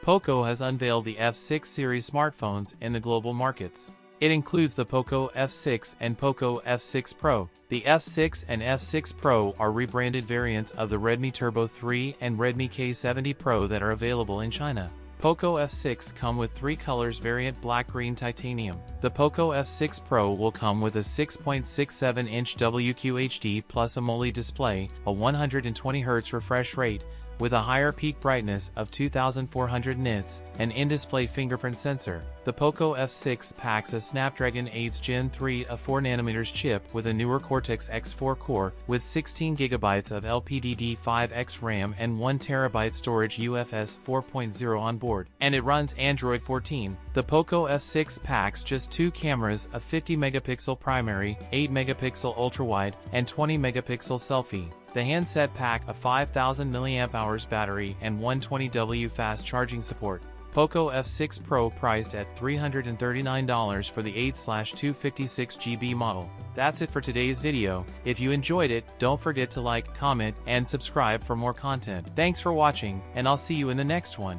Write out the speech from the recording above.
POCO has unveiled the F6 series smartphones in the global markets. It includes the POCO F6 and POCO F6 Pro. The F6 and F6 Pro are rebranded variants of the Redmi Turbo 3 and Redmi K70 Pro that are available in China. POCO F6 come with 3 colors variant black, green, titanium. The POCO F6 Pro will come with a 6.67-inch WQHD plus AMOLED display, a 120Hz refresh rate, with a higher peak brightness of 2400 nits, an in-display fingerprint sensor. The POCO F6 packs a Snapdragon 8 Gen 3 a 4nm chip with a newer Cortex-X4 core with 16GB of LPDDR5X RAM and 1TB storage UFS 4.0 on board, and it runs Android 14. The POCO F6 packs just 2 cameras, a 50MP primary, 8MP ultrawide, and 20MP selfie. The handset pack a 5000 mAh battery and 120W fast charging support. POCO F6 Pro priced at $339 for the 8/256GB model. That's it for today's video. If you enjoyed it, don't forget to like, comment, and subscribe for more content. Thanks for watching, and I'll see you in the next one.